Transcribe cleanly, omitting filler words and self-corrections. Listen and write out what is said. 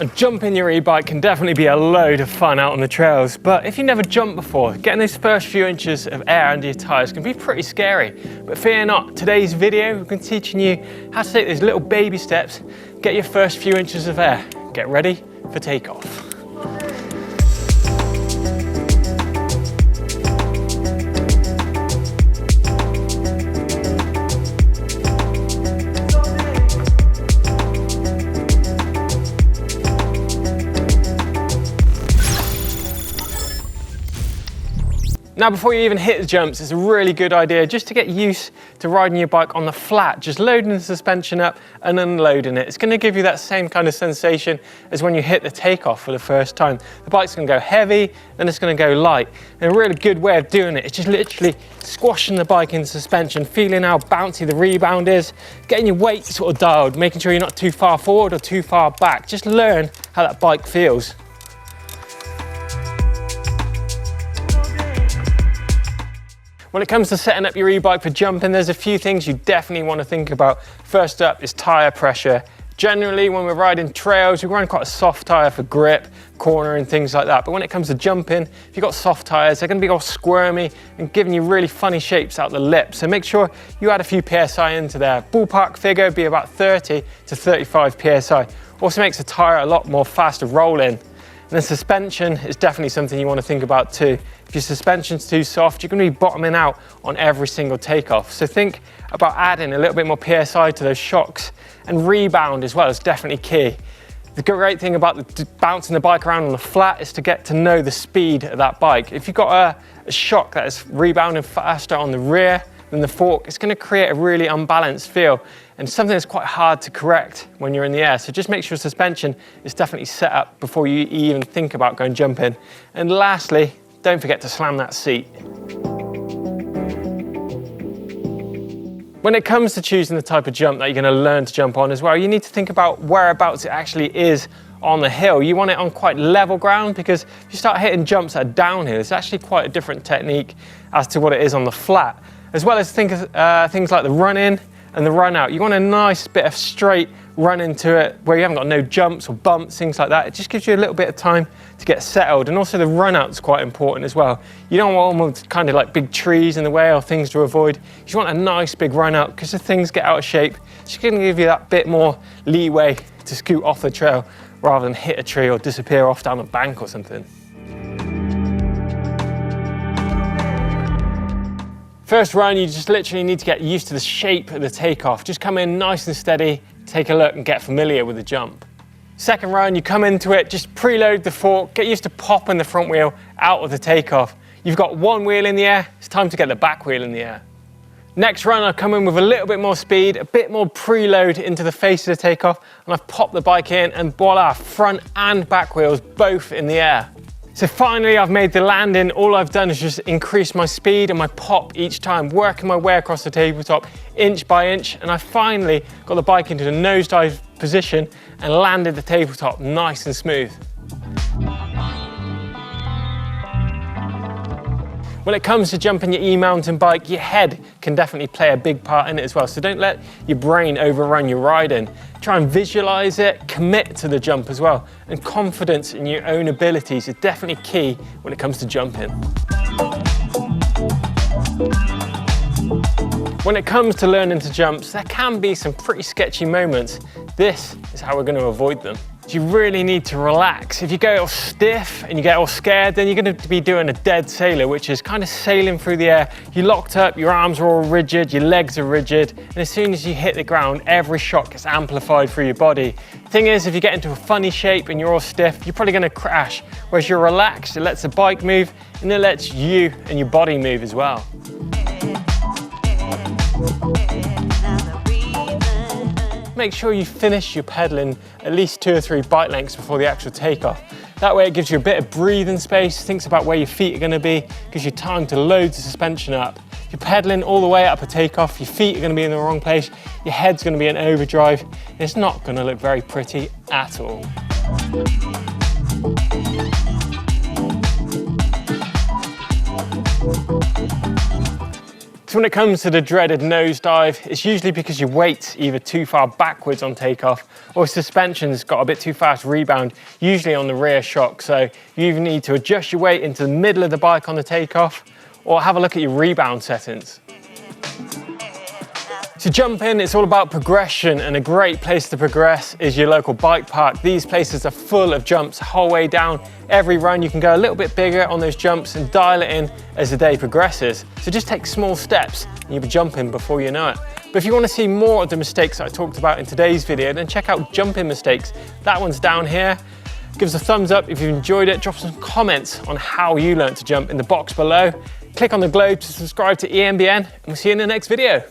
And jumping your e-bike can definitely be a load of fun out on the trails, but if you never jumped before, getting those first few inches of air under your tyres can be pretty scary. But fear not, today's video we're going to be teaching you how to take those little baby steps, get your first few inches of air. Get ready for takeoff. Now, before you even hit the jumps, it's a really good idea just to get used to riding your bike on the flat, just loading the suspension up and unloading it. It's going to give you that same kind of sensation as when you hit the takeoff for the first time. The bike's going to go heavy, then it's going to go light. And a really good way of doing it is just literally squashing the bike into suspension, feeling how bouncy the rebound is, getting your weight sort of dialed, making sure you're not too far forward or too far back. Just learn how that bike feels. When it comes to setting up your e-bike for jumping, there's a few things you definitely want to think about. First up is tyre pressure. Generally, when we're riding trails, we run quite a soft tyre for grip, corner and things like that. But when it comes to jumping, if you've got soft tyres, they're going to be all squirmy and giving you really funny shapes out the lip. So make sure you add a few PSI into there. Ballpark figure would be about 30 to 35 PSI. Also makes the tyre a lot more faster rolling. And then suspension is definitely something you want to think about too. If your suspension's too soft, you're going to be bottoming out on every single takeoff. So think about adding a little bit more PSI to those shocks, and rebound as well is definitely key. The great thing about bouncing the bike around on the flat is to get to know the speed of that bike. If you've got a shock that is rebounding faster on the rear than the fork, it's going to create a really unbalanced feel and something that's quite hard to correct when you're in the air. So just make sure suspension is definitely set up before you even think about going jumping. And lastly, don't forget to slam that seat. When it comes to choosing the type of jump that you're going to learn to jump on as well, you need to think about whereabouts it actually is on the hill. You want it on quite level ground, because if you start hitting jumps that are downhill, it's actually quite a different technique as to what it is on the flat. As well as think of things like the run in and the run out. You want a nice bit of straight run into it where you haven't got no jumps or bumps, things like that. It just gives you a little bit of time to get settled. And also the run out's quite important as well. You don't want kind of like big trees in the way or things to avoid. You just want a nice big run out, because if things get out of shape, it's going to give you that bit more leeway to scoot off the trail rather than hit a tree or disappear off down a bank or something. First run, you just literally need to get used to the shape of the takeoff. Just come in nice and steady, take a look and get familiar with the jump. Second run, you come into it, just preload the fork, get used to popping the front wheel out of the takeoff. You've got one wheel in the air, it's time to get the back wheel in the air. Next run, I'll come in with a little bit more speed, a bit more preload into the face of the takeoff, and I've popped the bike in, and voila, front and back wheels both in the air. So finally, I've made the landing. All I've done is just increase my speed and my pop each time, working my way across the tabletop inch by inch, and I finally got the bike into the nosedive position and landed the tabletop nice and smooth. When it comes to jumping your e-mountain bike, your head can definitely play a big part in it as well. So don't let your brain overrun your riding. Try and visualize it, commit to the jump as well. And confidence in your own abilities is definitely key when it comes to jumping. When it comes to learning to jumps, there can be some pretty sketchy moments. This is how we're going to avoid them. You really need to relax. If you go all stiff and you get all scared, then you're going to be doing a dead sailor, which is kind of sailing through the air. You're locked up, your arms are all rigid, your legs are rigid, and as soon as you hit the ground, every shock gets amplified through your body. Thing is, if you get into a funny shape and you're all stiff, you're probably going to crash. Whereas you're relaxed, it lets the bike move, and it lets you and your body move as well. Make sure you finish your pedaling at least 2 or 3 bike lengths before the actual takeoff. That way it gives you a bit of breathing space, thinks about where your feet are going to be, gives you time to load the suspension up. If you're pedaling all the way up a takeoff, your feet are going to be in the wrong place, your head's going to be in overdrive, and it's not going to look very pretty at all. So when it comes to the dreaded nosedive, it's usually because your weight's either too far backwards on takeoff or suspension's got a bit too fast rebound, usually on the rear shock. So you either need to adjust your weight into the middle of the bike on the takeoff or have a look at your rebound settings. To jump in, it's all about progression, and a great place to progress is your local bike park. These places are full of jumps the whole way down. Every run you can go a little bit bigger on those jumps and dial it in as the day progresses. So just take small steps and you'll be jumping before you know it. But if you want to see more of the mistakes that I talked about in today's video, then check out jumping mistakes. That one's down here. Give us a thumbs up if you enjoyed it. Drop some comments on how you learned to jump in the box below. Click on the globe to subscribe to EMBN, and we'll see you in the next video.